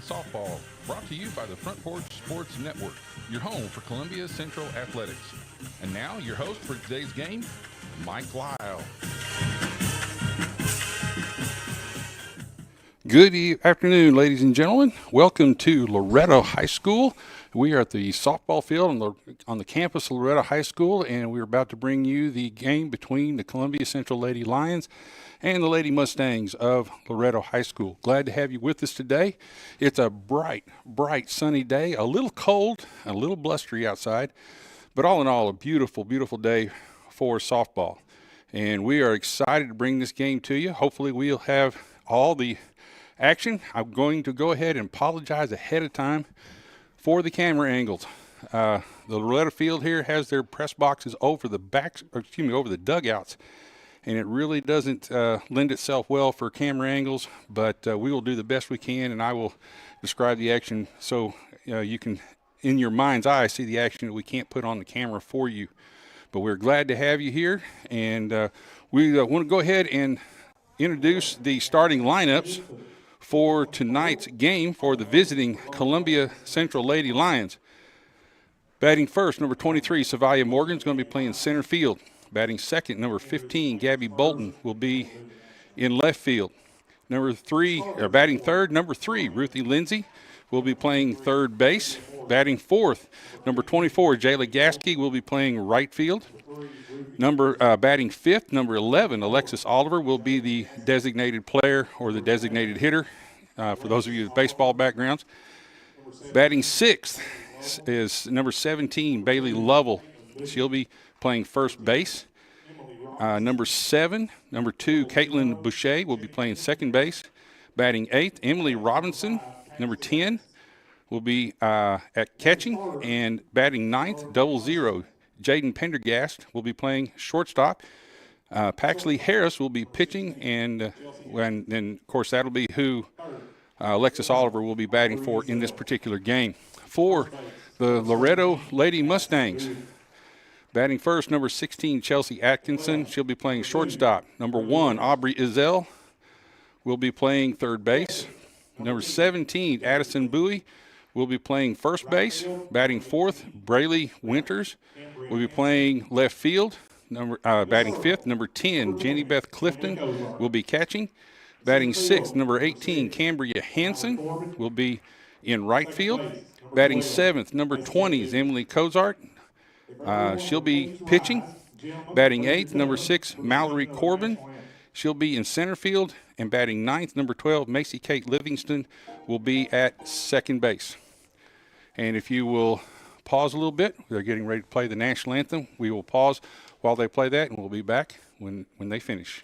Softball, brought to you by the Front Porch Sports Network, your home for Columbia Central Athletics. And now, your host for today's game, Mike Lyle. Good afternoon, ladies and gentlemen. Welcome to Loretto High School. We are at the softball field on the campus of Loretto High School, and we're about to bring you the game between the Columbia Central Lady Lions and the Lady Mustangs of Loretto High School. Glad to have you with us today. It's a bright sunny day, a little cold, a little blustery outside, but all in all, a beautiful, beautiful day for softball. And we are excited to bring this game to you. Hopefully we'll have all the action. I'm going to go ahead and apologize ahead of time for the camera angles. The Loretto field here has their press boxes over the over the dugouts, and it really doesn't lend itself well for camera angles, but we will do the best we can, and I will describe the action so you can, in your mind's eye, see the action that we can't put on the camera for you. But we're glad to have you here, and we want to go ahead and introduce the starting lineups for tonight's game for the visiting Columbia Central Lady Lions. Batting first, number 23, Savia Morgan is going to be playing center field. Batting second, number 15, Gabby Bolton will be in left field. Batting third, number 3, Ruthie Lindsay will be playing third base. Batting fourth, number 24, Jayla Gasky will be playing right field. Batting fifth, number 11, Alexis Oliver will be the designated player or the designated hitter for those of you with baseball backgrounds. Batting sixth is number 17, Bailey Lovell. She'll be playing first base. Number 2, Caitlin Boucher will be playing second base. Batting eighth, Emily Robinson, number 10, will be at catching. And batting ninth, 00, Jaden Pendergast will be playing shortstop. Paxley Harris will be pitching, and then, of course, that'll be who Alexis Oliver will be batting for in this particular game. For the Loretto Lady Mustangs, batting first, number 16, Chelsea Atkinson. She'll be playing shortstop. Number 1, Aubrey Izell will be playing third base. Number 17, Addison Bowie will be playing first base. Batting fourth, Braylee Winters will be playing left field. Batting fifth, number 10, Jenny Beth Clifton will be catching. Batting sixth, number 18, Cambria Hansen will be in right field. Batting seventh, number 20 is Emily Cozart. She'll be pitching. Batting eighth, number 6, Mallory Corbin. She'll be in center field. And batting ninth, number 12, Macy Kate Livingston will be at second base. And if you will pause a little bit, they're getting ready to play the national anthem. We will pause while they play that, and we'll be back when they finish.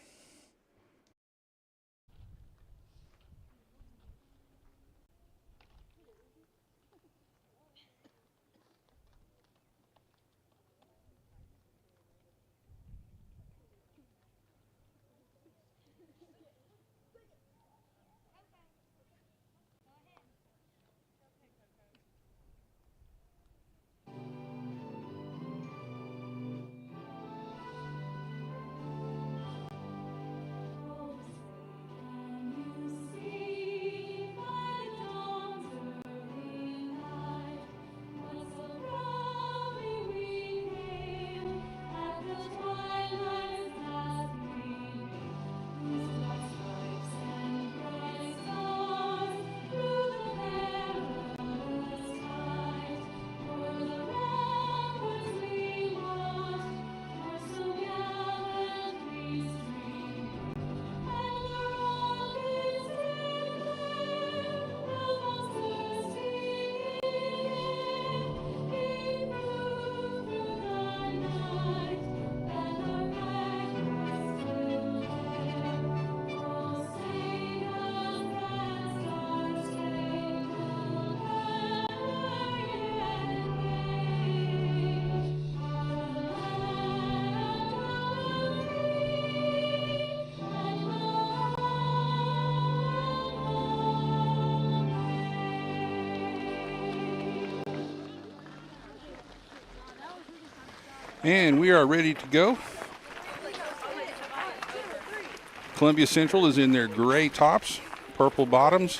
And we are ready to go. Columbia Central is in their gray tops, purple bottoms,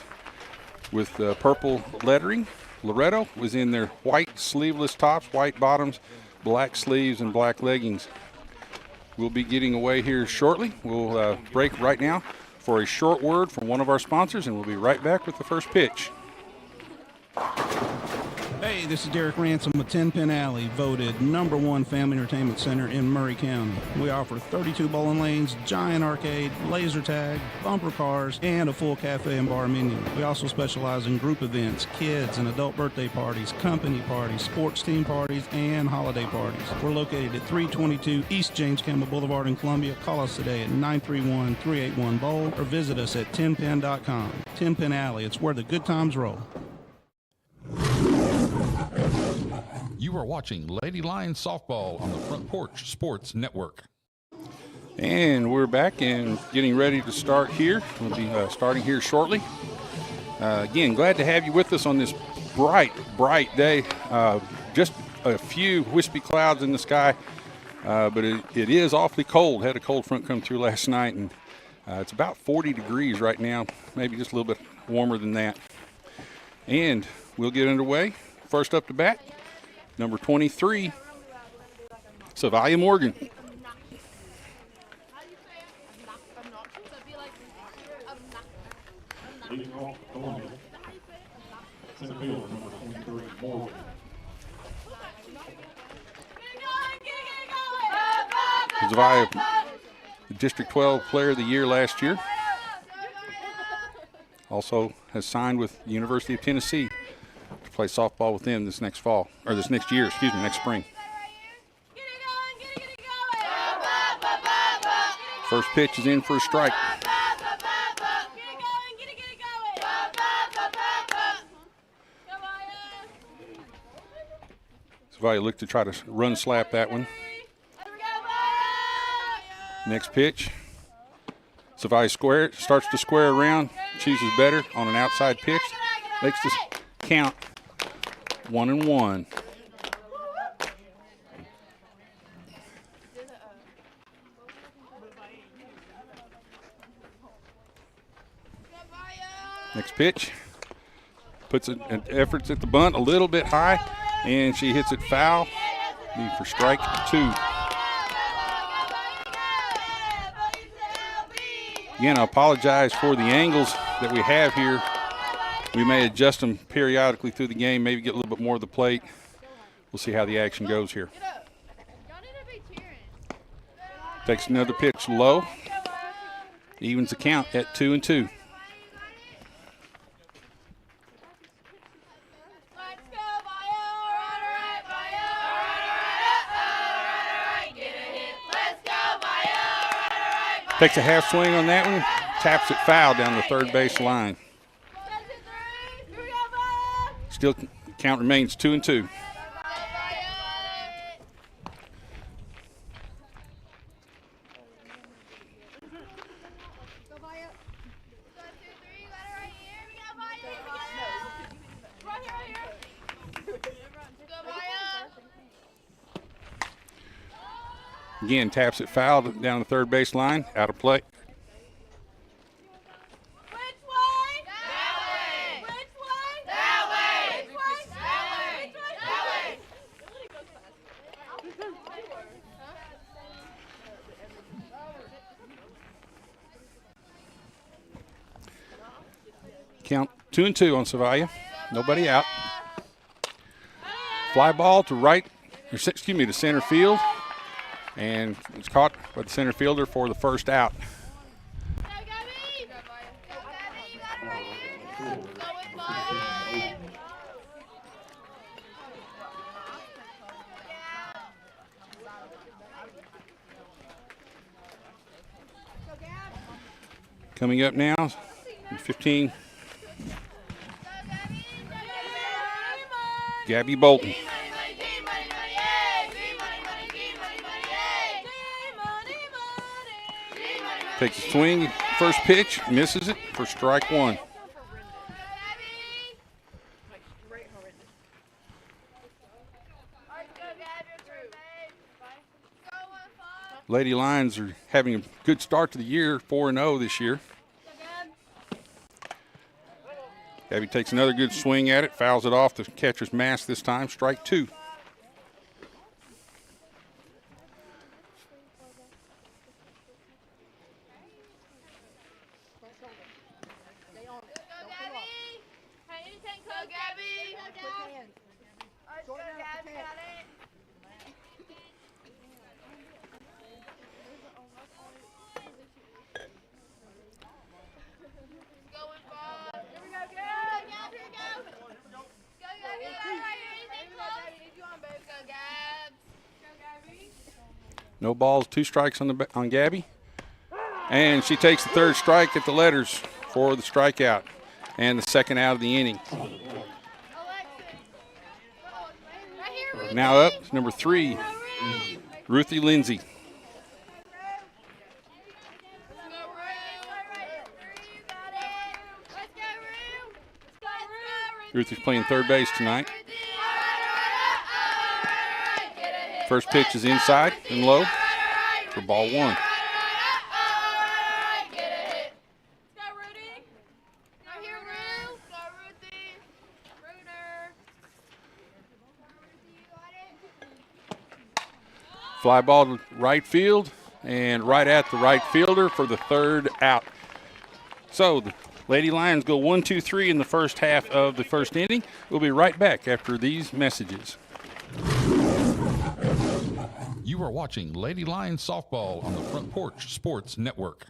with purple lettering. Loretto was in their white sleeveless tops, white bottoms, black sleeves, and black leggings. We'll be getting away here shortly. We'll break right now for a short word from one of our sponsors, and we'll be right back with the first pitch. Hey, this is Derek Ransom with 10 Pin Alley, voted #1 family entertainment center in Murray County. We offer 32 bowling lanes, giant arcade, laser tag, bumper cars, and a full cafe and bar menu. We also specialize in group events, kids and adult birthday parties, company parties, sports team parties, and holiday parties. We're located at 322 East James Campbell Boulevard in Columbia. Call us today at 931-381-BOWL or visit us at 10pin.com. 10 Pin Alley, it's where the good times roll. You are watching Lady Lions Softball on the Front Porch Sports Network. And we're back and getting ready to start here. We'll be starting here shortly. Again, glad to have you with us on this bright day. Just a few wispy clouds in the sky, but it is awfully cold. Had a cold front come through last night, and it's about 40 degrees right now, maybe just a little bit warmer than that. And we'll get underway. First up to bat, number 23, Savalia Morgan. Savalia, the District 12 Player of the Year last year. Also has signed with the University of Tennessee to play softball with them this next fall, or this next year, next spring. First pitch is in for a strike. Savalia looked to try to run slap that one. Next pitch. Savalia starts to square around, chooses better on an outside pitch, makes this count 1-1. Next pitch, puts an efforts at the bunt a little bit high, and she hits it foul. Need for strike 2. Again, I apologize for the angles that we have here. We may adjust them periodically through the game, maybe get a little bit more of the plate. We'll see how the action goes here. Takes another pitch low. Evens the count at 2-2. Takes a half swing on that one, taps it foul down the third base line. Still, count remains 2-2. Again, taps it foul down the third base line, out of play. Count 2-2 on Savalia. Nobody out. Fly ball to right, or excuse me, to center field. And it's caught by the center fielder for the first out. Coming up now, 15, Gabby Bolton. Takes a swing, first pitch, misses it for strike 1. Lady Lions are having a good start to the year, 4-0 this year. Gabby takes another good swing at it, fouls it off the catcher's mask this time, strike 2. No balls, 2 strikes on Gabby. And she takes the 3rd strike at the letters for the strikeout and the 2nd out of the inning. Now up, number 3, Ruthie Lindsay. Ruthie's playing third base tonight. First pitch is inside and low for ball 1. Fly ball to right field and right at the right fielder for the 3rd out. So the Lady Lions go 1-2-3 in the first half of the first inning. We'll be right back after these messages. You are watching Lady Lions Softball on the Front Porch Sports Network.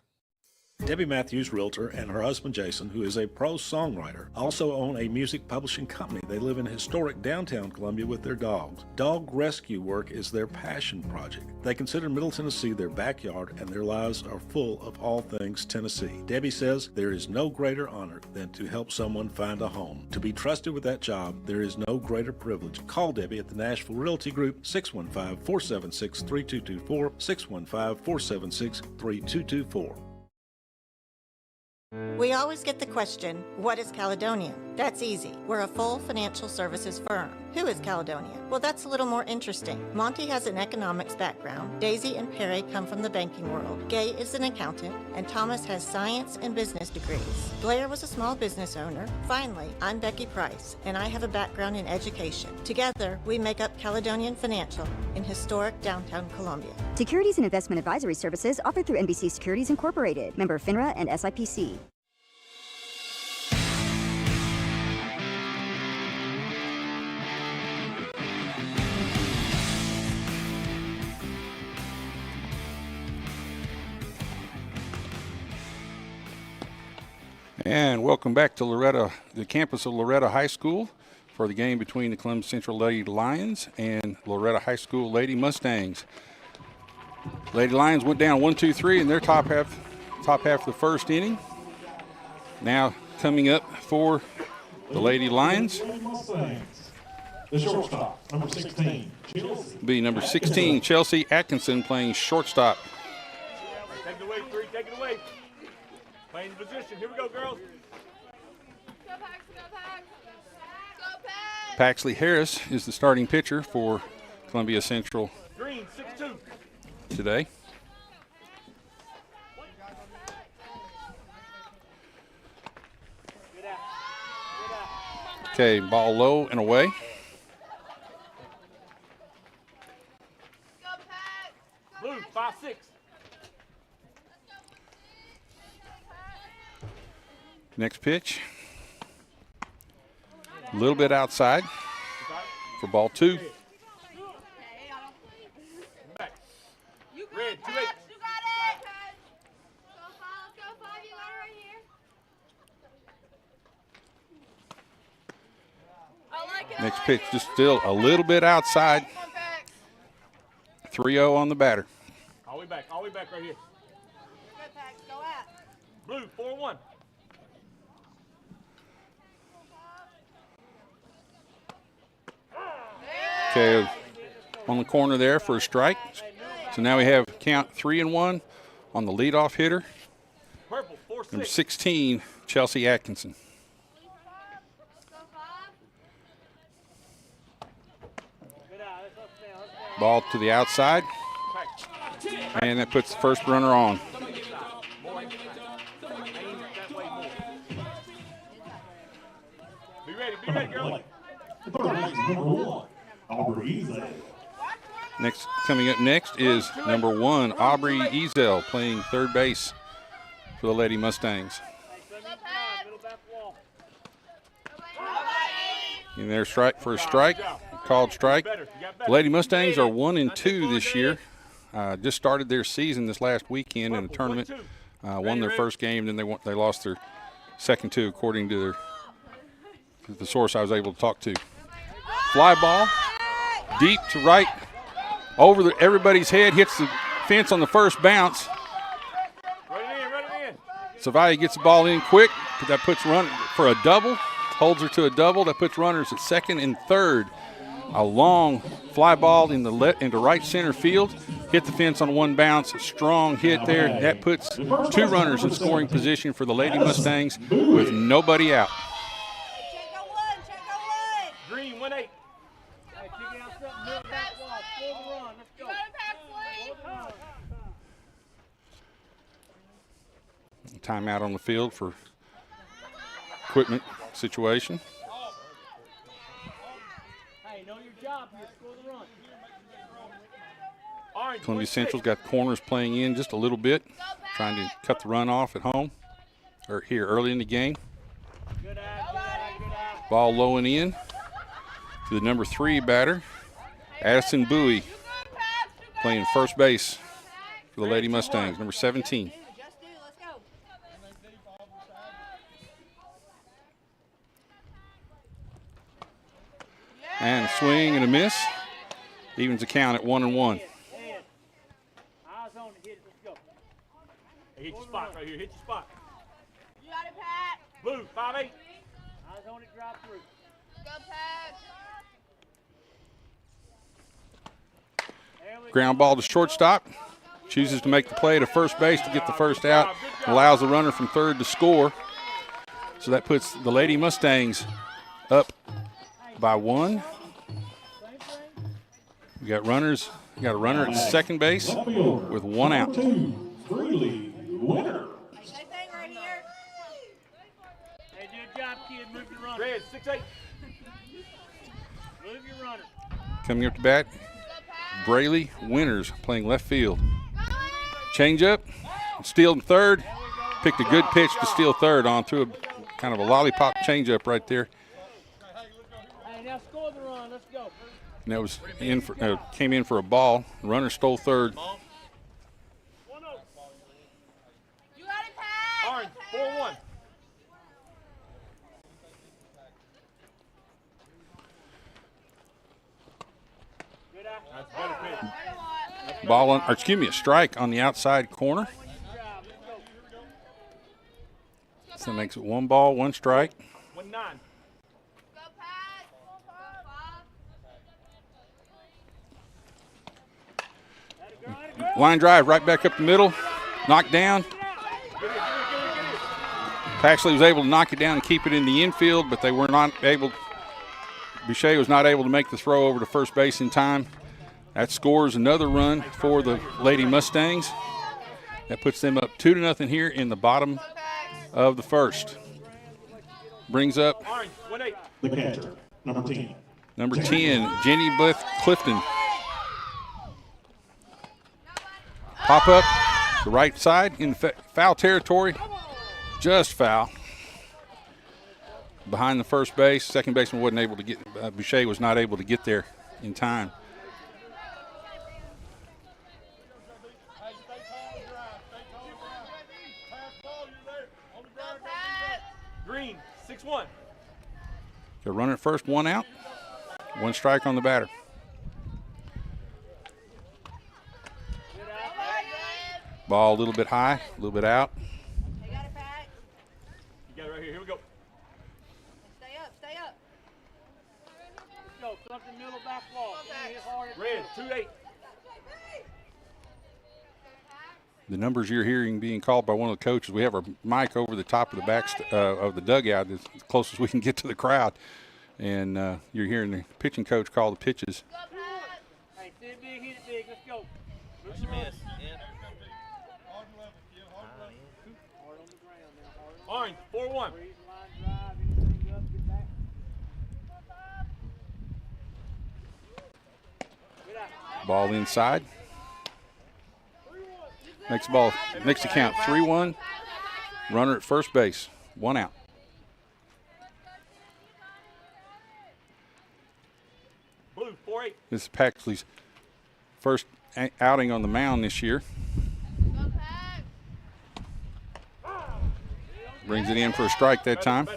Debbie Matthews, realtor, and her husband Jason, who is a pro songwriter, also own a music publishing company. They live in historic downtown Columbia with their dogs. Dog rescue work is their passion project. They consider Middle Tennessee their backyard, and their lives are full of all things Tennessee. Debbie says there is no greater honor than to help someone find a home. To be trusted with that job, there is no greater privilege. Call Debbie at the Nashville Realty Group, 615-476-3224, 615-476-3224. We always get the question, what is Caledonia? That's easy. We're a full financial services firm. Who is Caledonia? Well, that's a little more interesting. Monty has an economics background. Daisy and Perry come from the banking world. Gay is an accountant, and Thomas has science and business degrees. Blair was a small business owner. Finally, I'm Becky Price, and I have a background in education. Together, we make up Caledonian Financial in historic downtown Columbia. Securities and investment advisory services offered through NBC Securities Incorporated, member FINRA and SIPC. And welcome back to Loretto, the campus of Loretto High School for the game between the Columbia Central Lady Lions and Loretto High School Lady Mustangs. Lady Lions went down 1-2-3 in their top half of the first inning. Now coming up for the Lady Lions, the shortstop, number 16, Chelsea. Be number 16, Chelsea Atkinson, playing shortstop. Take it away, 3, take it away. Playing the position. Here we go, girls. Go Pax, go Pax. Go Pax. Paxley Harris is the starting pitcher for Columbia Central Green, 6-2. today. Okay, ball low and away. Go Pax. Blue, 5-6. Next pitch. A little bit outside for ball 2. Back. Red, 2-8. You got it. Go 5, you got it right here. I like it. Next pitch just still a little bit outside. 3-0 on the batter. All the way back right here. Good, Pax, go at. Blue, 4-1. Okay, on the corner there for a strike. So now we have count 3-1 on the leadoff hitter, Purple, 4-6. number 16, Chelsea Atkinson. Ball to the outside, and that puts the first runner on. Be ready, girls. Third base, number 1, Aubrey Ezel. Coming up next is number 1, Aubrey Ezel, playing third base for the Lady Mustangs. In their strike for a strike, called strike. The Lady Mustangs are 1-2 this year. Just started their season this last weekend in a tournament. Won their first game, then they lost their second 2, according to the source I was able to talk to. Fly ball, deep to right, over everybody's head, hits the fence on the first bounce. Savaya gets the ball in quick. That puts run for a double. Holds her to a double. That puts runners at second and third. A long fly ball into right center field. Hit the fence on one bounce. A strong hit there. That puts 2 runners in scoring position for the Lady Mustangs with nobody out. Green, 1-8. Timeout on the field for equipment situation. Hey, know your job. You score the run. Columbia Central's got corners playing in just a little bit, trying to cut the run off at home, or here early in the game. Ball low and in to the number 3 batter, Addison Bowie, playing first base for the Lady Mustangs, number 17. And a swing and a miss. Evens the count at 1-1. Eyes on it, hit it, let's go. Hey, hit your spot right here, hit your spot. You got it, Pat. Blue, 5-8. Eyes on it, drive through. Go, Pat. Ground ball to shortstop. Chooses to make the play to first base to get the first out. Allows the runner from third to score. So that puts the Lady Mustangs up by 1. We got runners. We got a runner at second base with 1 out. Freely, winner. Same thing right here. Hey, do a job, kid. Move your runner. Red, 6-8. Move your runner. Coming up to bat, Brayley Winters playing left field. Change up, steal third. Picked a good pitch to steal third on through a kind of a lollipop change up right there. Hey, now score the run. Let's go. And that was came in for a ball. Runner stole third. You got it, Pat. Orange, 4-1. Good eye. That's a better pitch. Ball on, or excuse me, a strike on the outside corner. So that makes it 1 ball, 1 strike. 1-9. Go, Pat. Line drive right back up the middle. Knocked down. Paxley was able to knock it down and keep it in the infield, but they were not able. Boucher was not able to make the throw over to first base in time. That scores another run for the Lady Mustangs. That puts them up 2-0 here in the bottom of the first. Brings up Orange, 1-8. The catcher, number 10. number 10, Jenny Clifton. Pop up the right side in foul territory. Just foul. Behind the first base. Second baseman wasn't able to get, Boucher was not able to get there in time. Green, 6-1. The runner at first, 1 out. 1 strike on the batter. Ball a little bit high, a little bit out. You got it, Pat. You got it right here. Here we go. Stay up, stay up. Let's go. Something middle back wall. Hit hard at Red, 2-8. The numbers you're hearing being called by one of the coaches, we have our mic over the top of the back of the dugout as close as we can get to the crowd. And you're hearing the pitching coach call the pitches. Hey, see it big, hit it big. Let's go. What's your miss? Orange, 4-1. Ball inside. Makes the count 3-1. Runner at first base. 1 out. Blue, 4-8. This is Paxley's first outing on the mound this year. Brings it in for a strike that time.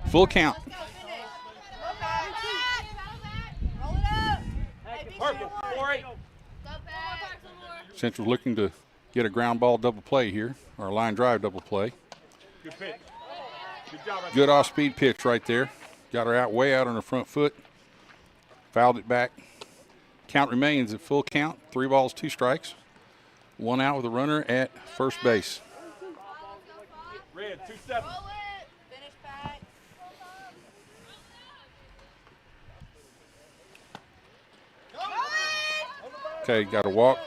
Full count. Purple, 4-8. Central's looking to get a ground ball double play here, or a line drive double play. Good pitch. Good job right Good off-speed pitch right there. Got her out way out on her front foot. Fouled it back. Count remains at full count. 3 balls, 2 strikes. 1 out with a runner at first base. Red, 2-7. Finish back. Okay, got a walk.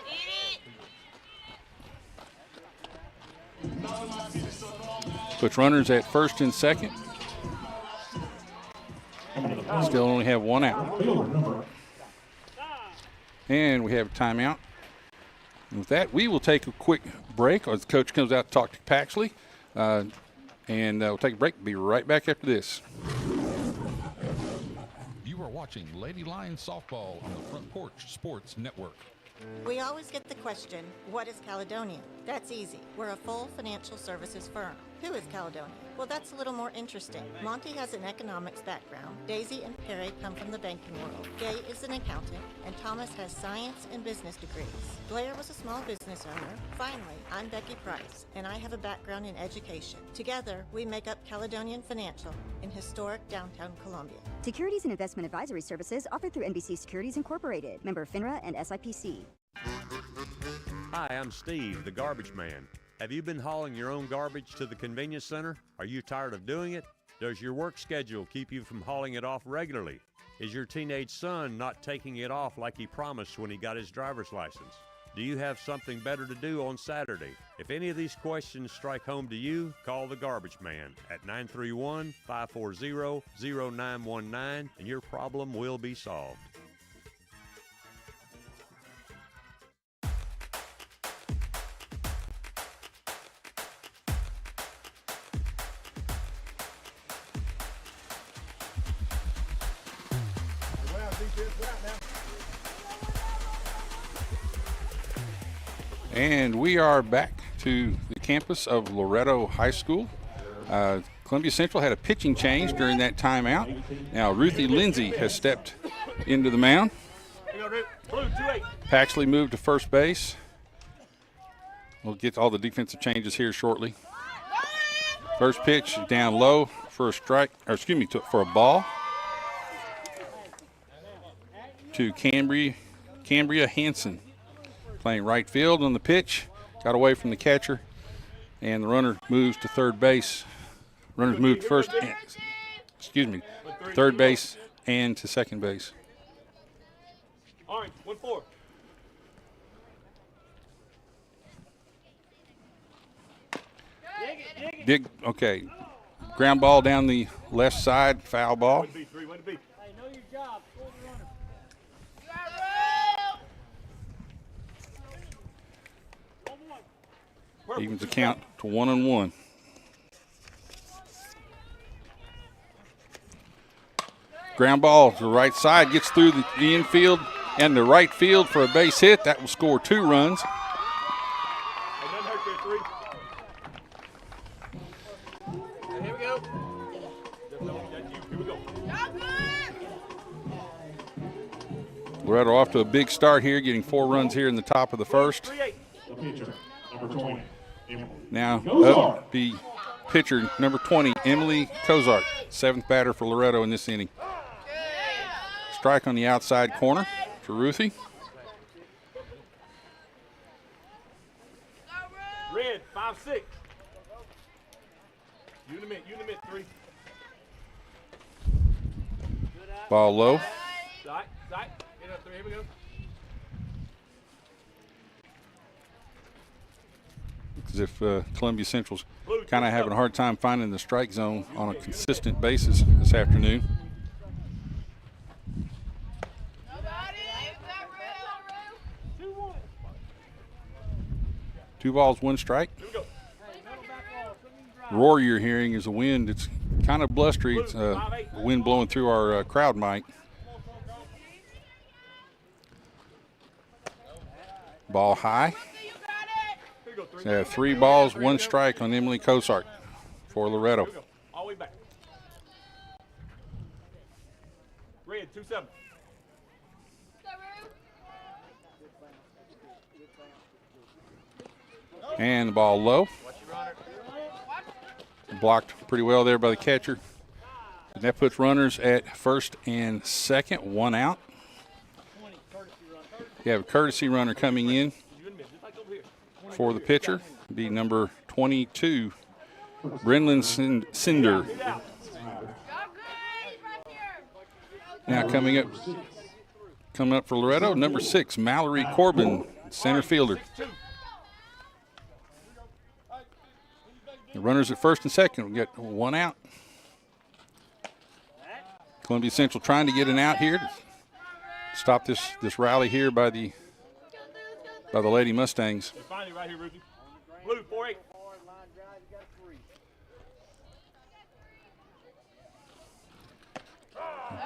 Puts runners at first and second. Still only have 1 out. And we have a timeout. And with that, we will take a quick break as the coach comes out to talk to Paxley. And we'll take a break. Be right back after this. You are watching Lady Lions Softball on the Front Porch Sports Network. We always get the question, what is Caledonia? That's easy. We're a full financial services firm. Who is Caledonia? Well, that's a little more interesting. Monty has an economics background. Daisy and Perry come from the banking world. Gay is an accountant, and Thomas has science and business degrees. Blair was a small business owner. Finally, I'm Becky Price, and I have a background in education. Together, we make up Caledonian Financial in historic downtown Columbia. Securities and investment advisory services offered through NBC Securities Incorporated, member FINRA and SIPC. Hi, I'm Steve, the garbage man. Have you been hauling your own garbage to the convenience center? Are you tired of doing it? Does your work schedule keep you from hauling it off regularly? Is your teenage son not taking it off like he promised when he got his driver's license? Do you have something better to do on Saturday? If any of these questions strike home to you, call the garbage man at 931-540-0919 and your problem will be solved. And we are back to the campus of Loretto High School. Columbia Central had a pitching change during that timeout. Now Ruthie Lindsay has stepped into the mound. Blue, 2-8. Paxley moved to first base. We'll get all the defensive changes here shortly. First pitch down low for a strike, or excuse me, for a ball to Cambria Hansen. Playing right field on the pitch, got away from the catcher, and the runner moves to third base. Runners moved first, third base and to second base. Orange, 1-4. Big, okay. Ground ball down the left side, foul ball. Way to be, 3, way to be. Know your job. Score the runner. Purple, Evens the 2-7. count to 1-1. Ground ball to the right side, gets through the infield and the right field for a base hit. That will score 2 runs. Hey, nothing hurt there, 3. Here we go. Here we go. Loretto off to a big start here, getting 4 runs here in the top of the first. 3-8. The pitcher, number 20. Now up the pitcher, number 20, Emily Kozart, 7th batter for Loretto in this inning. Strike on the outside corner for Ruthie. Red, 5-6. Unit, 3. Ball low. Sight. Get up 3. Here we go. As if Columbia Central's kind of having a hard time finding the strike zone on a consistent basis this afternoon. 2 balls, 1 strike. The roar you're hearing is a wind. It's kind of blustery. It's wind blowing through our crowd mic. Ball high. 3 balls, 1 strike on Emily Cosart for Loretto. All the way back. Red, 2-7. And the ball low. Blocked pretty well there by the catcher. And that puts runners at first and second, 1 out. You have a courtesy runner coming in for the pitcher. Be number 22, Brenlin Cinder. Now coming up for Loretto, number 6, Mallory Corbin, center fielder. The runners at first and second. We get 1 out. Columbia Central trying to get an out here to stop this rally here by the Lady Mustangs. Finally, right here, Ruthie. Blue, 4-8.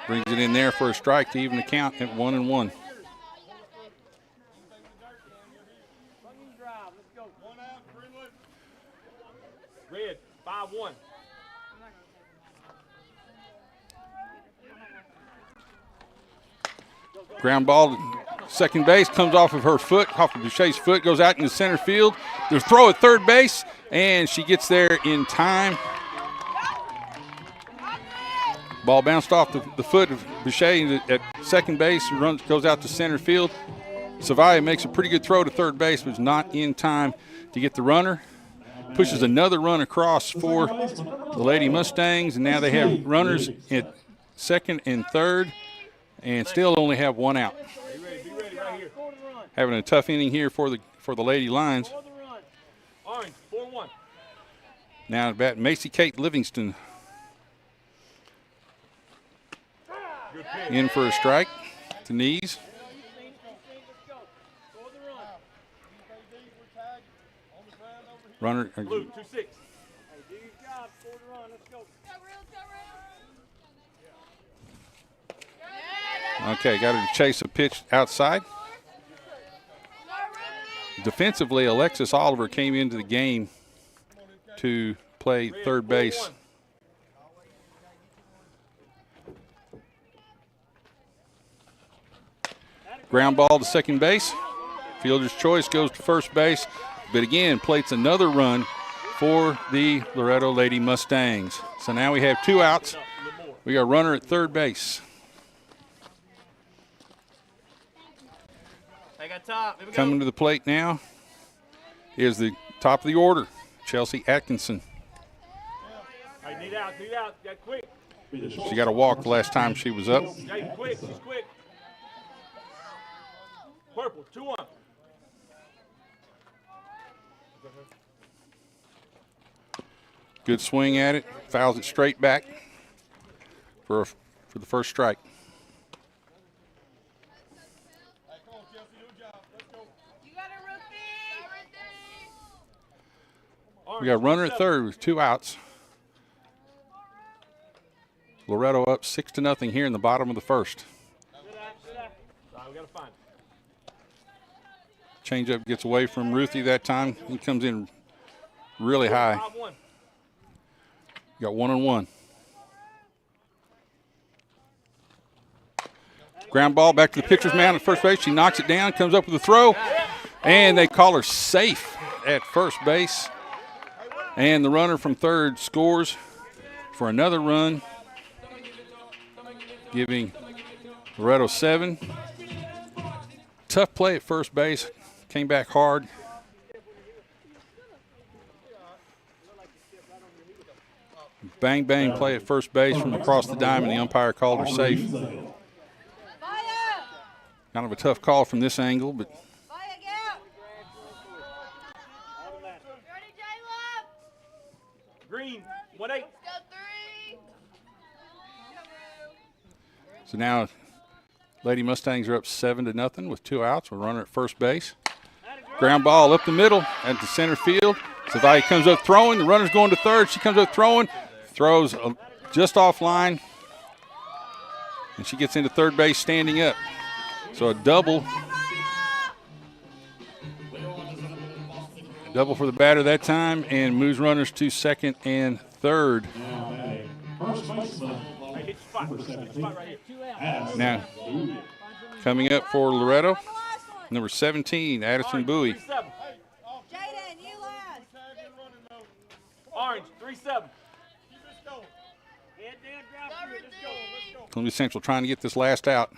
Brings it in there for a strike to even the count at 1-1. Red, 5-1. Ground ball to second base, comes off of her foot, off of Boucher's foot, goes out into center field. There's a throw at third base, and she gets there in time. Ball bounced off the foot of Boucher at second base, goes out to center field. Savaya makes a pretty good throw to third base, but is not in time to get the runner. Pushes another run across for the Lady Mustangs, and now they have runners at second and third, and still only have 1 out. Be ready right here. Having a tough inning here for the Lady Lions. Orange, 4-1. Now at bat, Macy Kate Livingston in for a strike to knees. Runner. Blue, 2-6. Okay, got her to chase a pitch outside. Defensively, Alexis Oliver came into the game to play third base. Ground ball to second base. Fielder's choice goes to first base, but again, plates another run for the Loretto Lady Mustangs. So now we have 2 outs. We got a runner at third base. Coming to the plate now is the top of the order, Chelsea Atkinson. All right, need out, got quick. She got a walk the last time she was up. Jay, quick, she's quick. Purple, 2-1. Good swing at it, fouls it straight back for the first strike. We got a runner at third with 2 outs. Loretto up 6-0 here in the bottom of the first. We gotta find it. Changeup gets away from Ruthie that time. He comes in really high. 5-1. Got 1-1. Ground ball back to the pitcher's mound at first base. She knocks it down, comes up with a throw, and they call her safe at first base. And the runner from third scores for another run, giving Loretto 7. Tough play at first base. Came back hard. Bang, bang play at first base from across the diamond. The umpire called her safe. Kind of a tough call from this angle, but Green, 1-8. so now Lady Mustangs are up 7-0 with 2 outs. We're running at first base. Ground ball up the middle at the center field. Savali comes up throwing. The runner's going to third. She comes up throwing. Throws just offline. And she gets into third base standing up. So a double. Double for the batter that time and moves runners to second and third. Now, coming up for Loretto, number 17, Addison Bowie. Jaden, you last. Orange, 3-7. Columbia Central trying to get this last out.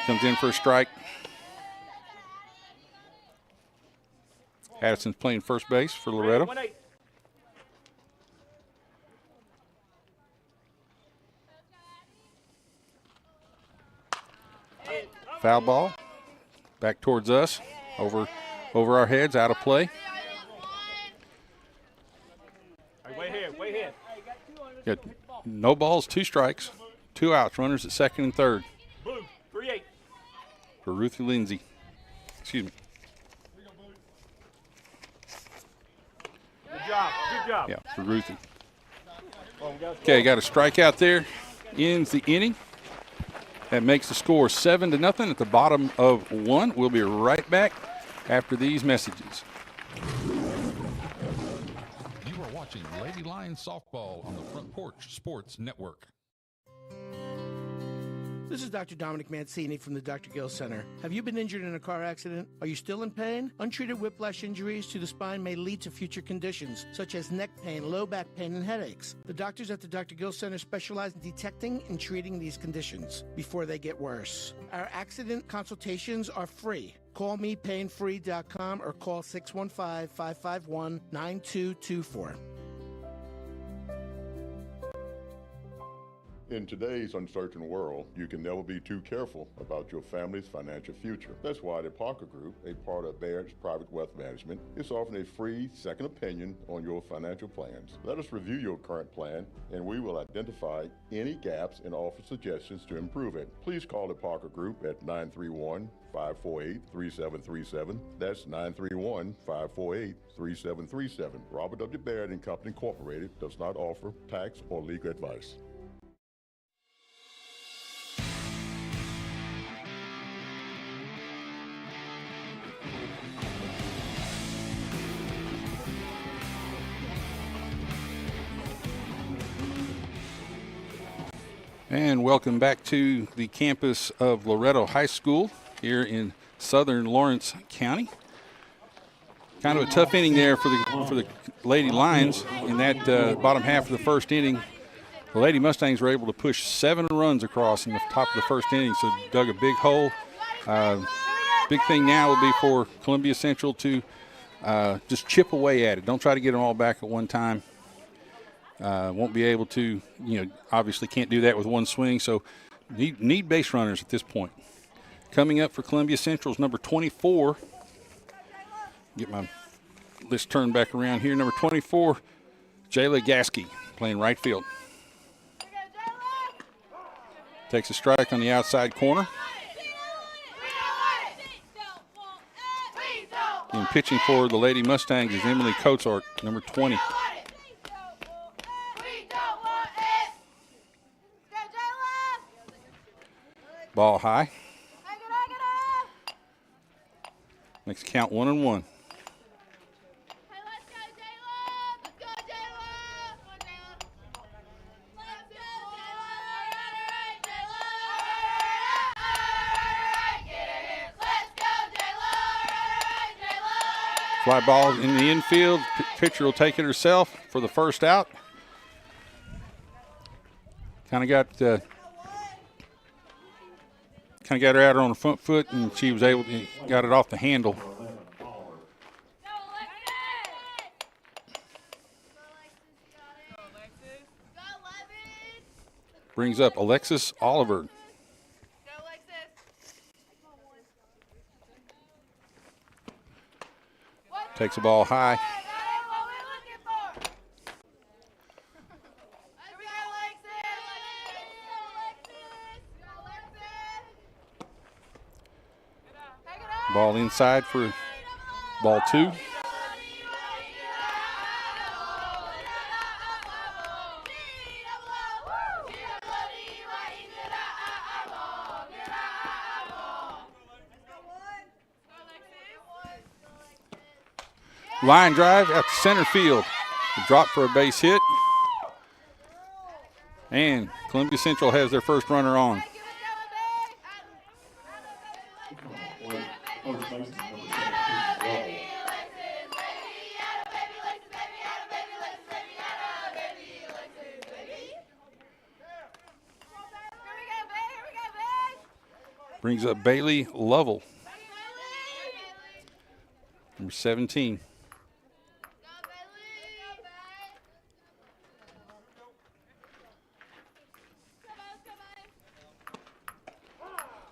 Comes in for a strike. Addison's playing first base for Loretto. Foul ball. Back towards us. Over our heads, out of play. Way here. Got no balls, 2 strikes, 2 outs. Runners at second and third. Blue, 3-8. For Ruthie Lindsay. Excuse me. Good job. Yeah, for Ruthie. Okay, got a strikeout there. Ends the inning. That makes the score 7-0 at the bottom of 1. We'll be right back after these messages. You are watching Lady Lions Softball on the Front Porch Sports Network. This is Dr. Dominic Mancini from the Dr. Gill Center. Have you been injured in a car accident? Are you still in pain? Untreated whiplash injuries to the spine may lead to future conditions, such as neck pain, low back pain, and headaches. The doctors at the Dr. Gill Center specialize in detecting and treating these conditions before they get worse. Our accident consultations are free. Call me painfree.com or call 615-551-9224. In today's uncertain world, you can never be too careful about your family's financial future. That's why the Parker Group, a part of Baird's Private Wealth Management, is offering a free second opinion on your financial plans. Let us review your current plan, and we will identify any gaps and offer suggestions to improve it. Please call the Parker Group at 931-548-3737. That's 931-548-3737. Robert W. Baird and Company Incorporated does not offer tax or legal advice. And welcome back to the campus of Loretto High School here in southern Lawrence County. Kind of a tough inning there for the Lady Lions in that bottom half of the first inning. The Lady Mustangs were able to push 7 runs across in the top of the first inning, so dug a big hole. Big thing now will be for Columbia Central to just chip away at it. Don't try to get them all back at one time. Won't be able to, obviously can't do that with one swing, so need base runners at this point. Coming up for Columbia Central is number 24. Get my list turned back around here. Number 24, Jayla Gasky, playing right field. Takes a strike on the outside corner. And pitching for the Lady Mustangs is Emily Coatsart, number 20. Ball high. Makes count 1-1. Fly ball in the infield. Pitcher will take it herself for the first out. Kind of got her out on the front foot, and she was able to got it off the handle. Brings up Alexis Oliver. Takes the ball high. Ball inside for Ball 2. Line drive out to center field. The drop for a base hit. And Columbia Central has their first runner on. Brings up Bailey Lovell, number 17.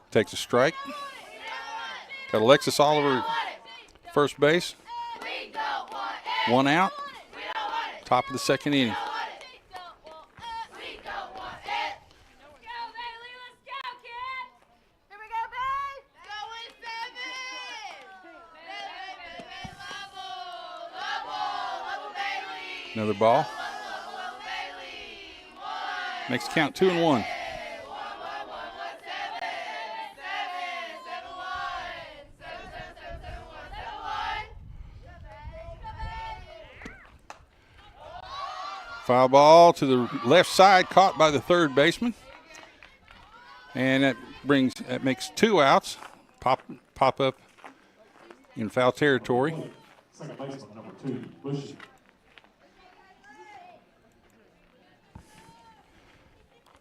Takes a strike. Got Alexis Oliver, first base. 1 out. Top of the second inning. Another ball. Makes count 2-1. Foul ball to the left side, caught by the third baseman. And that makes 2 outs. Pop up in foul territory. Second baseman, number 2, Bushy.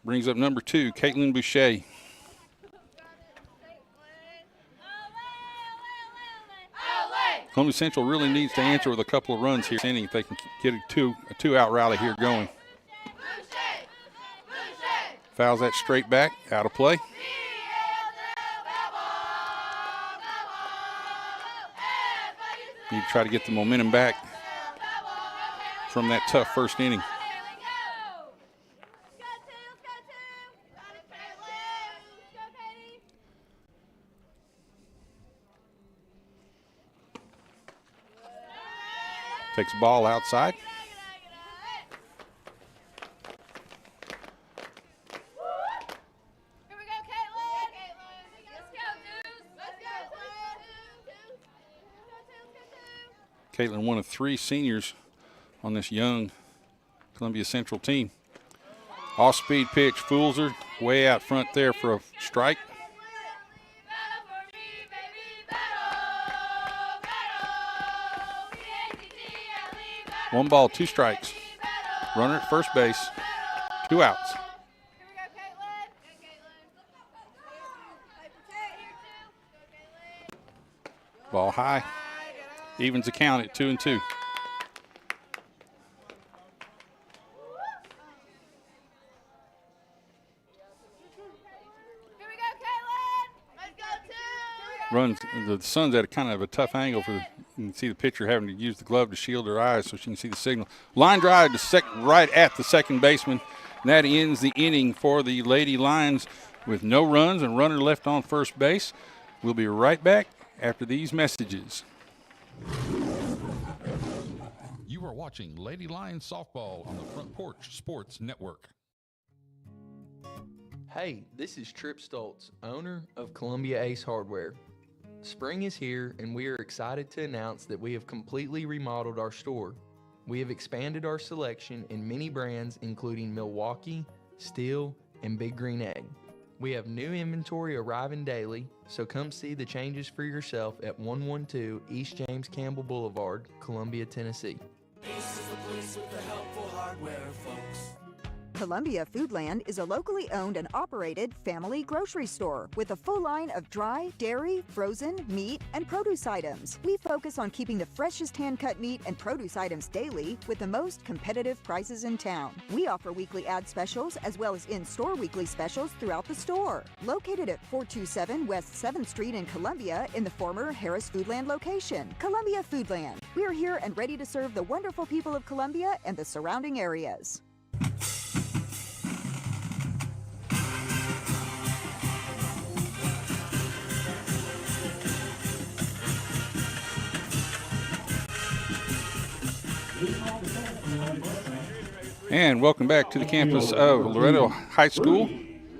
Brings up number 2, Caitlin Boucher. Columbia Central really needs to answer with a couple of runs here inning if they can get a two-out rally here going. Fouls that straight back, out of play. Need to try to get the momentum back from that tough first inning. Takes a ball outside. Caitlin, one of 3 seniors on this young Columbia Central team. Off-speed pitch, fools her, way out front there for a strike. One ball, 2 strikes. Runner at first base, 2 outs. Ball high. Evens the count at 2-2. Runs. The sun's at a kind of a tough angle for. You can see the pitcher having to use the glove to shield her eyes so she can see the signal. Line drive to right at the second baseman. And that ends the inning for the Lady Lions with no runs and runner left on first base. We'll be right back after these messages. You are watching Lady Lions Softball on the Front Porch Sports Network. Hey, this is Trip Stoltz, owner of Columbia Ace Hardware. Spring is here, and we are excited to announce that we have completely remodeled our store. We have expanded our selection in many brands, including Milwaukee, Steel, and Big Green Egg. We have new inventory arriving daily, so come see the changes for yourself at 112 East James Campbell Boulevard, Columbia, Tennessee. Ace is the place with the helpful hardware, folks. Columbia Foodland is a locally owned and operated family grocery store with a full line of dry, dairy, frozen, meat, and produce items. We focus on keeping the freshest hand-cut meat and produce items daily with the most competitive prices in town. We offer weekly ad specials as well as in-store weekly specials throughout the store. Located at 427 West 7th Street in Columbia in the former Harris Foodland location. Columbia Foodland. We are here and ready to serve the wonderful people of Columbia and the surrounding areas. And welcome back to the campus of Loretto High School.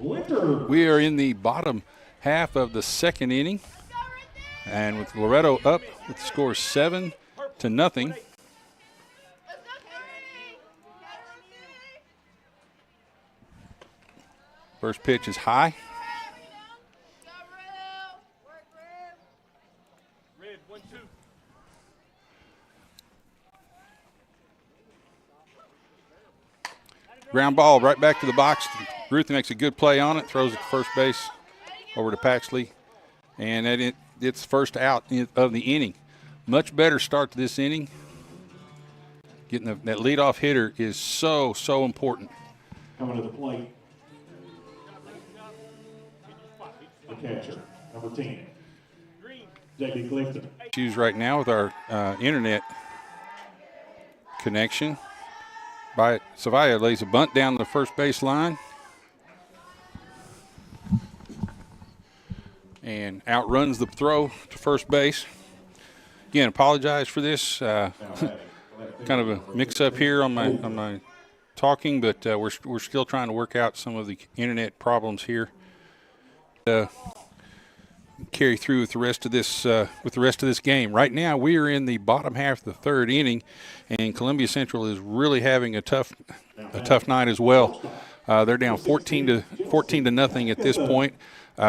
We are in the bottom half of the second inning. And with Loretto up with the score 7-0. First pitch is high. Ground ball right back to the box. Ruthie makes a good play on it, throws it to first base over to Paxley. And it's first out of the inning. Much better start to this inning. Getting that leadoff hitter is so important. Coming to the plate, the catcher, number 10, J.B. Clifton. Issues right now with our internet connection. Savaya lays a bunt down the first base line. And outruns the throw to first base. Again, apologize for this. Kind of a mix-up here on my talking, but we're still trying to work out some of the internet problems here. Carry through with the rest of this game. Right now, we are in the bottom half of the third inning, and Columbia Central is really having a tough night as well. They're down 14-0 at this point.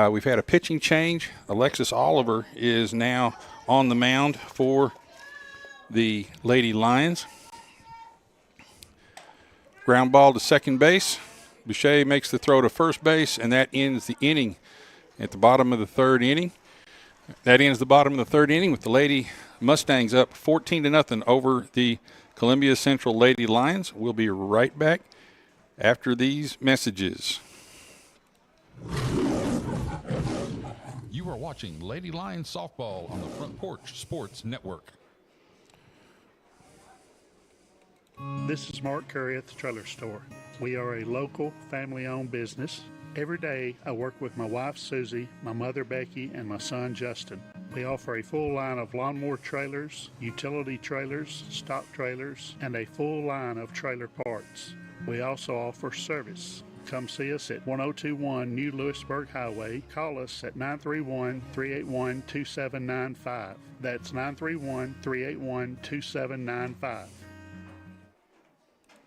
We've had a pitching change. Alexis Oliver is now on the mound for the Lady Lions. Ground ball to second base. Boucher makes the throw to first base, and that ends the inning at the bottom of the third inning. That ends the bottom of the third inning with the Lady Mustangs up 14-0 over the Columbia Central Lady Lions. We'll be right back after these messages. You are watching Lady Lions Softball on the Front Porch Sports Network. This is Mark Curry at the Trailer Store. We are a local family-owned business. Every day I work with my wife Susie, my mother Becky, and my son Justin. We offer a full line of lawnmower trailers, utility trailers, stock trailers, and a full line of trailer parts. We also offer service. Come see us at 1021 New Lewisburg Highway. Call us at 931-381-2795. That's 931-381-2795.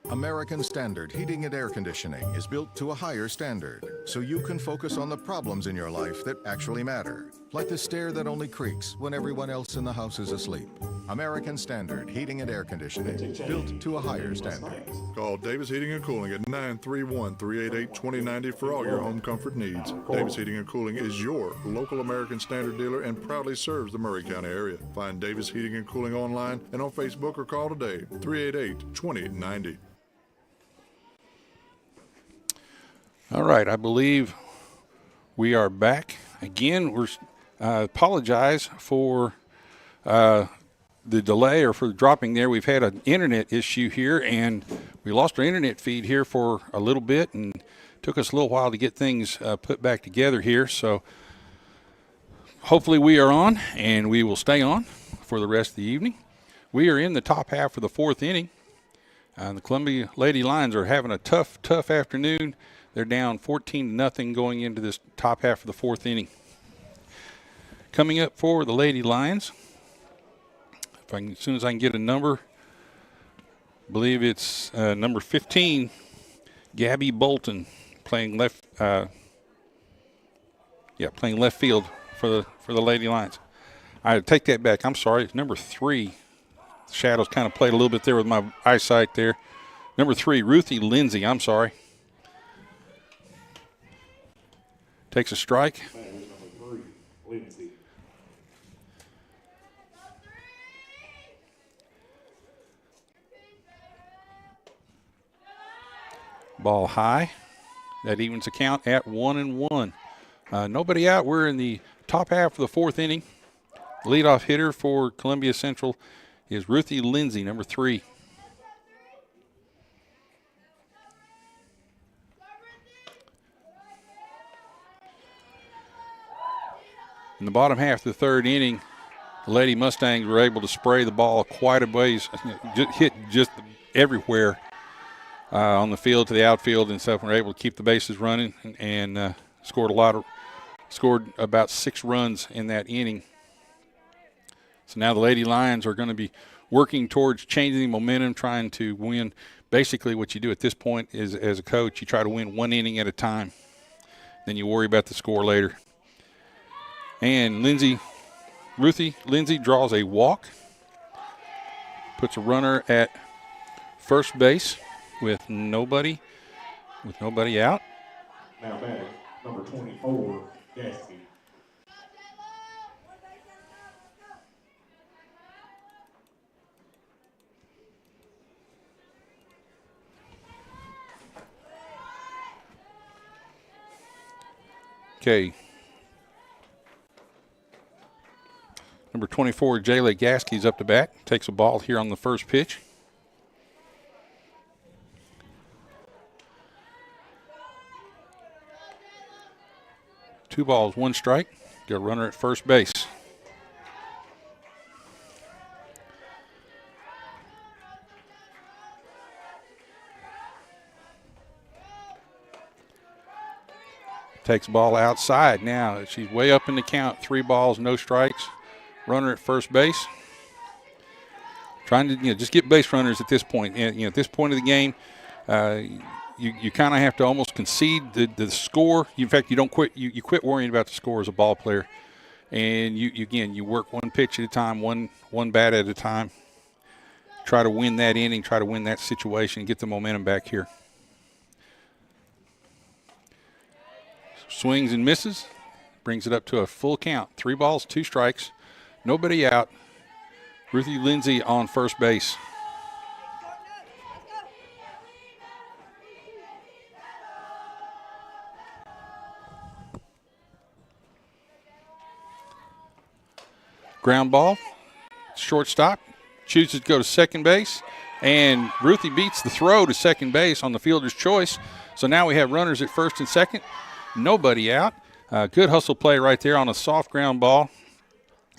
American Standard Heating and Air Conditioning is built to a higher standard, so you can focus on the problems in your life that actually matter, like the stair that only creaks when everyone else in the house is asleep. American Standard Heating and Air Conditioning, built to a higher standard. Call Davis Heating and Cooling at 931-388-2090 for all your home comfort needs. Davis Heating and Cooling is your local American Standard dealer and proudly serves the Murray County area. Find Davis Heating and Cooling online and on Facebook or call today, 388-2090. All right, I believe we are back again. We're apologize for the delay or for the dropping there. We've had an internet issue here, and we lost our internet feed here for a little bit, and took us a little while to get things put back together here. So hopefully we are on, and we will stay on for the rest of the evening. We are in the top half of the fourth inning. The Columbia Lady Lions are having a tough afternoon. They're down 14-0 going into this top half of the fourth inning. Coming up for the Lady Lions, as soon as I can get a number, I believe it's number 15, Gabby Bolton, playing left field for the Lady Lions. I take that back. I'm sorry. It's number 3. The shadows kind of played a little bit there with my eyesight there. Number 3, Ruthie Lindsay. I'm sorry. Takes a strike. Ball high. That evens the count at 1-1. Nobody out. We're in the top half of the fourth inning. Leadoff hitter for Columbia Central is Ruthie Lindsay, number 3. In the bottom half of the third inning, the Lady Mustangs were able to spray the ball quite a ways, hit just everywhere on the field to the outfield and stuff. We were able to keep the bases running and scored about 6 runs in that inning. So now the Lady Lions are going to be working towards changing the momentum, trying to win. Basically what you do at this point is, as a coach, you try to win 1 inning at a time. Then you worry about the score later. And Ruthie Lindsay draws a walk, puts a runner at first base with nobody out. Now batting, number 24, Gatsby. Okay. Number 24, Jayla Gasky's up to bat. Takes a ball here on the first pitch. Two balls, 1 strike. Got a runner at first base. Takes the ball outside now. She's way up in the count. 3 balls, no strikes. Runner at first base. Trying to just get base runners at this point. And, at this point of the game, you kind of have to almost concede the score. In fact, you don't quit. You quit worrying about the score as a ball player, and you work 1 pitch at a time, one bat at a time. Try to win that inning. Try to win that situation. Get the momentum back here. Swings and misses. Brings it up to a full count. 3 balls, 2 strikes. Nobody out. Ruthie Lindsay on first base. Ground ball. Shortstop. Chooses to go to second base. And Ruthie beats the throw to second base on the fielder's choice. So now we have runners at first and second. Nobody out. Good hustle play right there on a soft ground ball.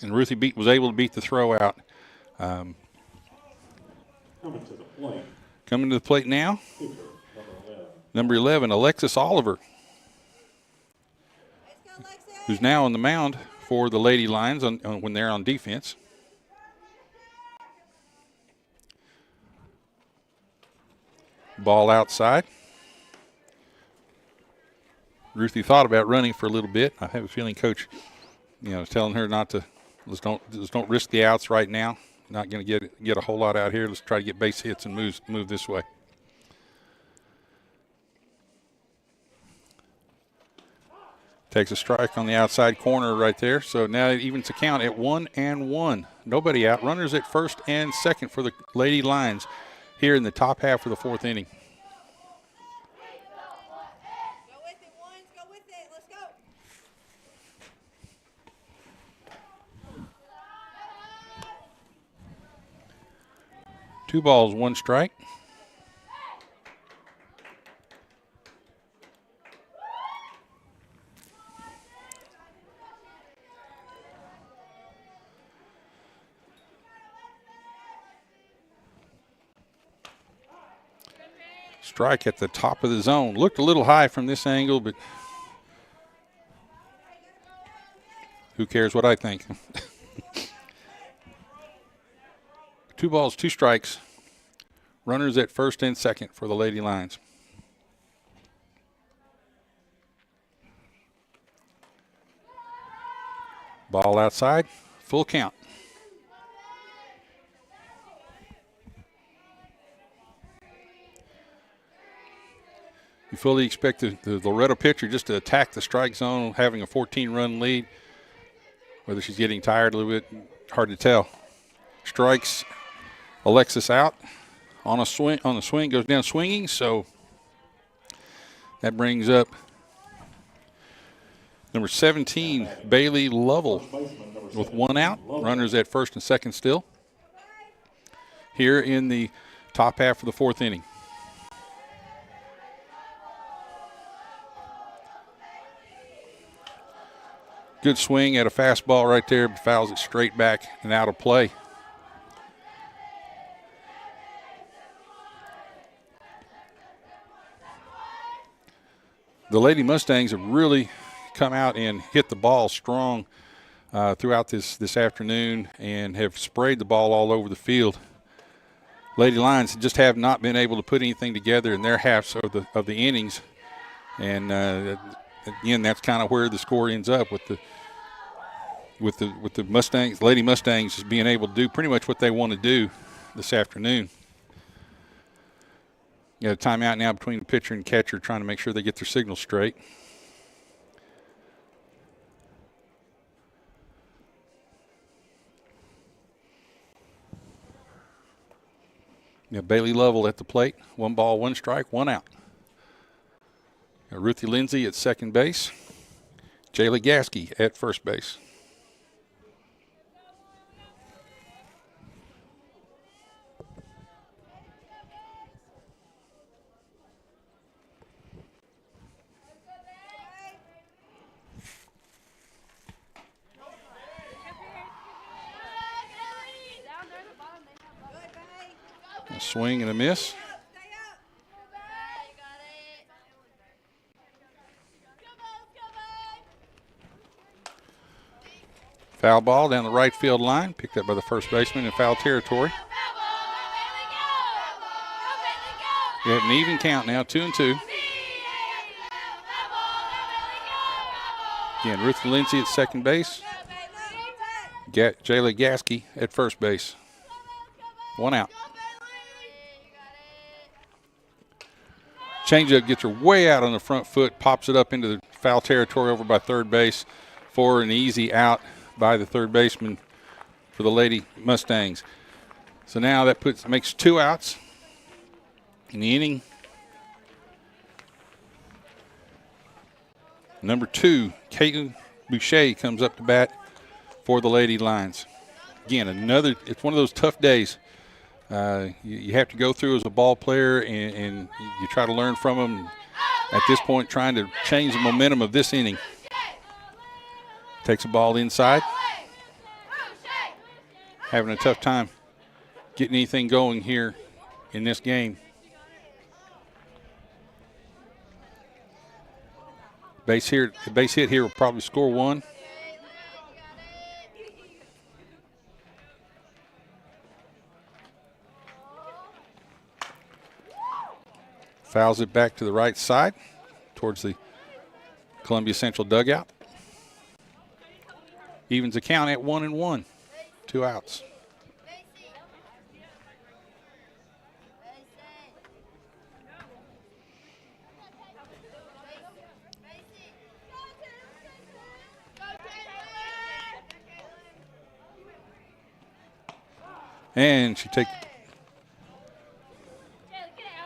And Ruthie was able to beat the throw out. Coming to the plate. Coming to the plate now. Number 11, Alexis Oliver. Who's now on the mound for the Lady Lions when they're on defense. Ball outside. Ruthie thought about running for a little bit. I have a feeling Coach, is telling her not to. Let's don't risk the outs right now. Not going to get a whole lot out here. Let's try to get base hits and move this way. Takes a strike on the outside corner right there. So now it evens the count at 1-1. Nobody out. Runners at first and second for the Lady Lions here in the top half of the 4th inning. Two balls, 1 strike. Strike at the top of the zone. Looked a little high from this angle, but who cares what I think? 2 balls, 2 strikes. Runners at first and second for the Lady Lions. Ball outside, full count. You fully expect the Loretto pitcher just to attack the strike zone, having a 14-run lead. Whether she's getting tired a little bit, hard to tell. Strikes Alexis out on a swing. Goes down swinging. So that brings up number 17, Bailey Lovell, with 1 out. Runners at first and second still. Here in the top half of the 4th inning. Good swing at a fastball right there, but fouls it straight back and out of play. the Lady Mustangs have really come out and hit the ball strong throughout this afternoon and have sprayed the ball all over the field. Lady Lions just have not been able to put anything together in their halves of the innings, and again, that's kind of where the score ends up with the Mustangs, Lady Mustangs, just being able to do pretty much what they want to do this afternoon. You got a timeout now between the pitcher and catcher, trying to make sure they get their signal straight. Bailey Lovell at the plate. 1 ball, 1 strike, 1 out. Ruthie Lindsay at second base. Jayla Gasky at first base. A swing and a miss. Foul ball down the right field line, picked up by the first baseman in foul territory. We have an even count now, 2-2. Again, Ruth Lindsay at second base. Jayla Gasky at first base. 1 out. Changeup gets her way out on the front foot, pops it up into the foul territory over by third base for an easy out by the third baseman for the Lady Mustangs. So now that makes 2 outs in the inning. Number 2, Caitlin Boucher comes up to bat for the Lady Lions. Again, it's one of those tough days. You have to go through as a ball player, and you try to learn from them. At this point, trying to change the momentum of this inning. Takes a ball inside. Having a tough time getting anything going here in this game. Base hit here will probably score 1. Fouls it back to the right side towards the Columbia Central dugout. Evens the count at 1-1. 2 outs. And she takes.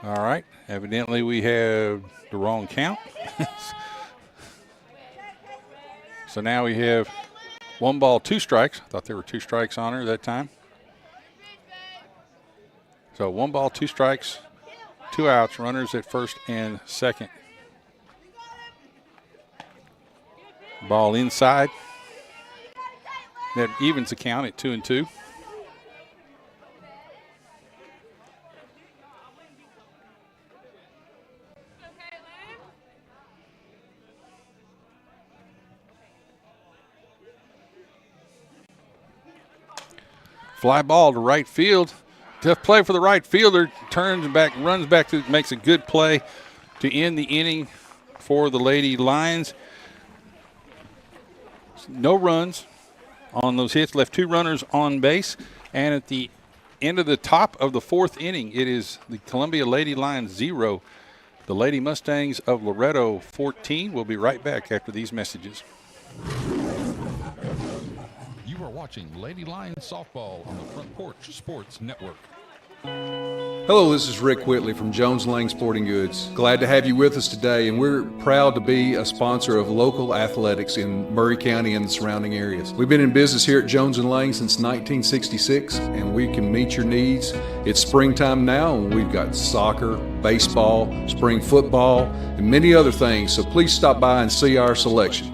All right. Evidently, we have the wrong count. So now we have 1 ball, 2 strikes. I thought there were 2 strikes on her that time. So 1 ball, 2 strikes, 2 outs, runners at first and second. Ball inside. That evens the count at 2-2. Fly ball to right field. Tough play for the right fielder. Turns back, runs back, makes a good play to end the inning for the Lady Lions. No runs on those hits. Left 2 runners on base. And at the end of the top of the 4th inning, it is the Columbia Lady Lions 0. The Lady Mustangs of Loretto 14. We'll be right back after these messages. You are watching Lady Lions Softball on the Front Porch Sports Network. Hello, this is Rick Whitley from Jones Lang Sporting Goods. Glad to have you with us today, and we're proud to be a sponsor of local athletics in Murray County and the surrounding areas. We've been in business here at Jones & Lang since 1966, and we can meet your needs. It's springtime now, and we've got soccer, baseball, spring football, and many other things, so please stop by and see our selection.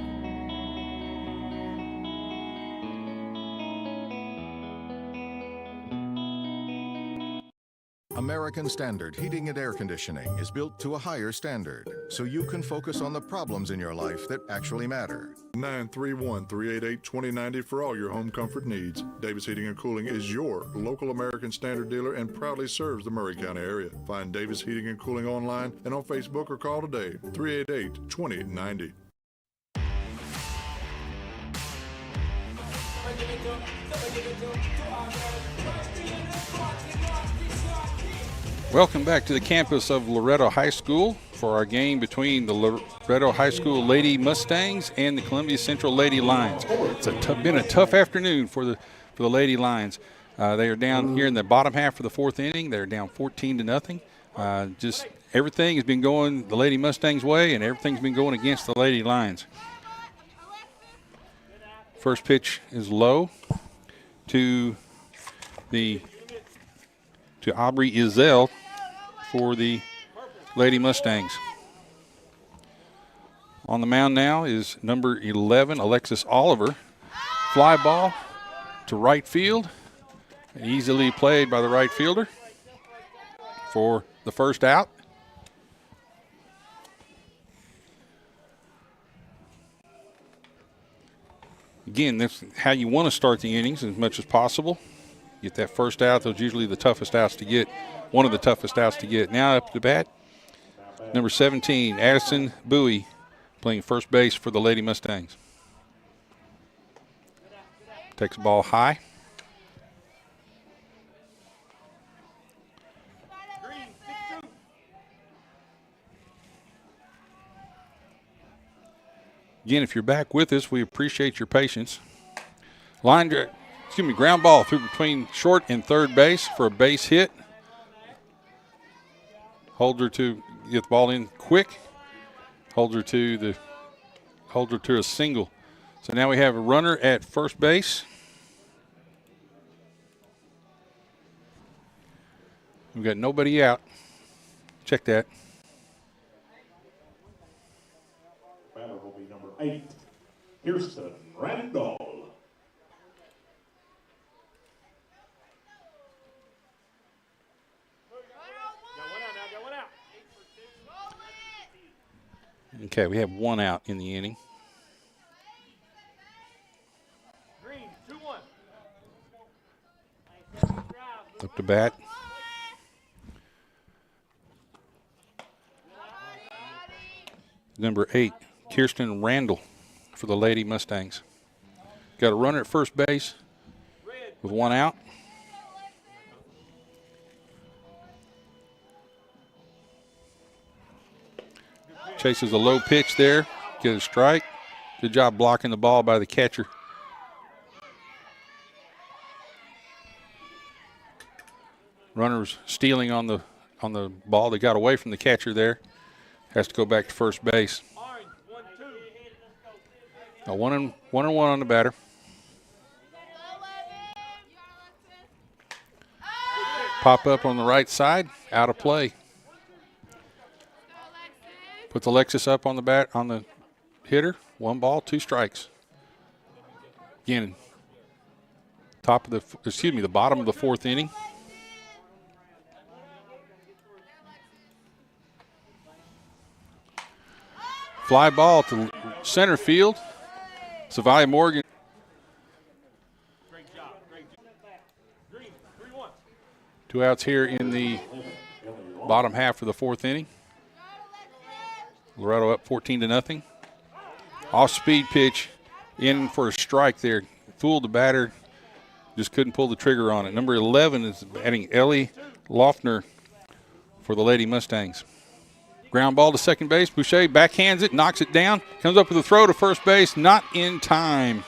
American Standard Heating and Air Conditioning is built to a higher standard, so you can focus on the problems in your life that actually matter. 931-388-2090 for all your home comfort needs. Davis Heating and Cooling is your local American Standard dealer and proudly serves the Murray County area. Find Davis Heating and Cooling online and on Facebook or call today, 388-2090. Welcome back to the campus of Loretto High School for our game between the Loretto High School Lady Mustangs and the Columbia Central Lady Lions. It's been a tough afternoon for the Lady Lions. They are down here in the bottom half of the fourth inning. They're down 14-0. Just everything has been going the Lady Mustangs' way, and everything's been going against the Lady Lions. First pitch is low to Aubrey Izell for the Lady Mustangs. On the mound now is number 11, Alexis Oliver. Fly ball to right field. Easily played by the right fielder for the first out. Again, that's how you want to start the innings as much as possible. Get that first out. Those usually the toughest outs to get. One of the toughest outs to get. Now up to bat, number 17, Addison Bowie, playing first base for the Lady Mustangs. Takes the ball high. Again, if you're back with us, we appreciate your patience. Ground ball through between short and third base for a base hit. Holder to get the ball in quick. Holder to a single. So now we have a runner at first base. We've got nobody out. Check that. Batter will be number 8, Kirsten Randall. Okay, we have one out in the inning. Green, 2-1. Up to bat. Number 8, Kirsten Randall for the Lady Mustangs. Got a runner at first base with one out. Chases a low pitch there. Get a strike. Good job blocking the ball by the catcher. Runner's stealing on the ball. They got away from the catcher there. Has to go back to first base. A 1-1 on the batter. Pop up on the right side. Out of play. Puts Alexis up on the hitter. 1 ball, 2 strikes. Again, the bottom of the fourth inning. Fly ball to center field. Savia Morgan. Great job. Green, 3-1. 2 outs here in the bottom half of the fourth inning. Loretto up 14-0. Off-speed pitch in for a strike there. Fooled the batter. Just couldn't pull the trigger on it. Number 11 is batting Ellie Loeffner for the Lady Mustangs. Ground ball to second base. Boucher backhands it, knocks it down. Comes up with a throw to first base. Not in time.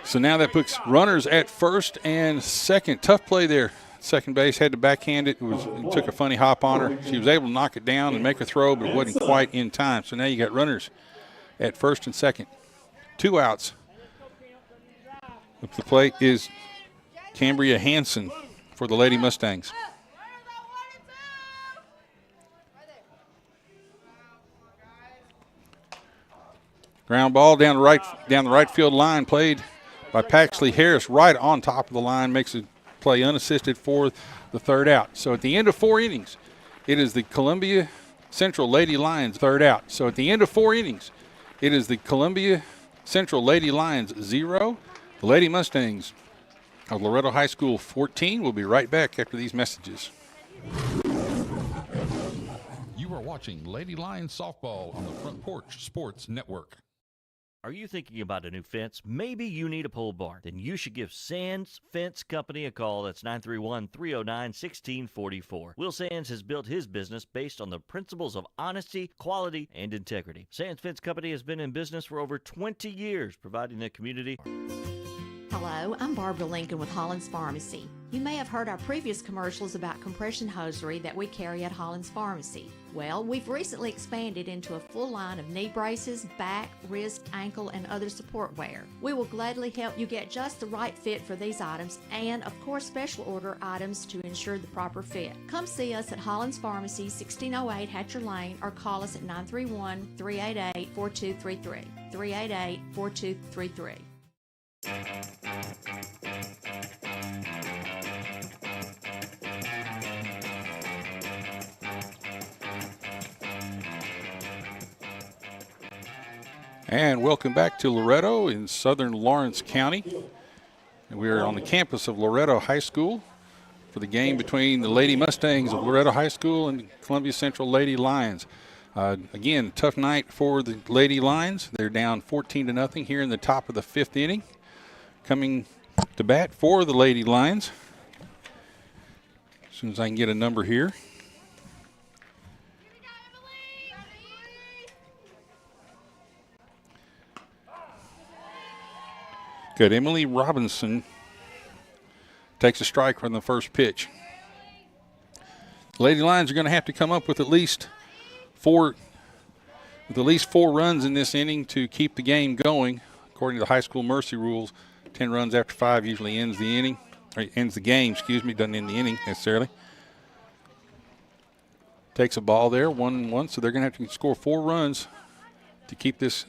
So now that puts runners at first and second. Tough play there. Second base had to backhand it. It took a funny hop on her. She was able to knock it down and make a throw, but it wasn't quite in time. So now you got runners at first and second. 2 outs. Up the plate is Cambria Hansen for the Lady Mustangs. Ground ball down the right field line, played by Paxley Harris right on top of the line, makes a play unassisted for the third out. So at the end of 4 innings, it is the Columbia Central Lady Lions third out. So at the end of 4 innings, it is the Columbia Central Lady Lions 0, the Lady Mustangs of Loretto High School 14. We'll be right back after these messages. You are watching Lady Lions Softball on the Front Porch Sports Network. Are you thinking about a new fence? Maybe you need a pole barn. Then you should give Sands Fence Company a call. That's 931-309-1644. Will Sands has built his business based on the principles of honesty, quality, and integrity. Sands Fence Company has been in business for over 20 years, providing the community. Hello, I'm Barbara Lincoln with Holland's Pharmacy. You may have heard our previous commercials about compression hosiery that we carry at Holland's Pharmacy. Well, we've recently expanded into a full line of knee braces, back, wrist, ankle, and other support wear. We will gladly help you get just the right fit for these items and, of course, special order items to ensure the proper fit. Come see us at Holland's Pharmacy, 1608 Hatcher Lane, or call us at 931-388-4233. 388-4233. And welcome back to Loretto in southern Lawrence County. We are on the campus of Loretto High School for the game between the Lady Mustangs of Loretto High School and Columbia Central Lady Lions. Again, tough night for the Lady Lions. They're down 14-0 here in the top of the 5th inning. Coming to bat for the Lady Lions. As soon as I can get a number here. Good. Emily Robinson takes a strike from the first pitch. The Lady Lions are going to have to come up with at least four runs in this inning to keep the game going. According to the high school mercy rules, 10 runs after 5 usually ends the inning, or ends the game, doesn't end the inning necessarily. Takes a ball there, 1-1, so they're going to have to score 4 runs to keep this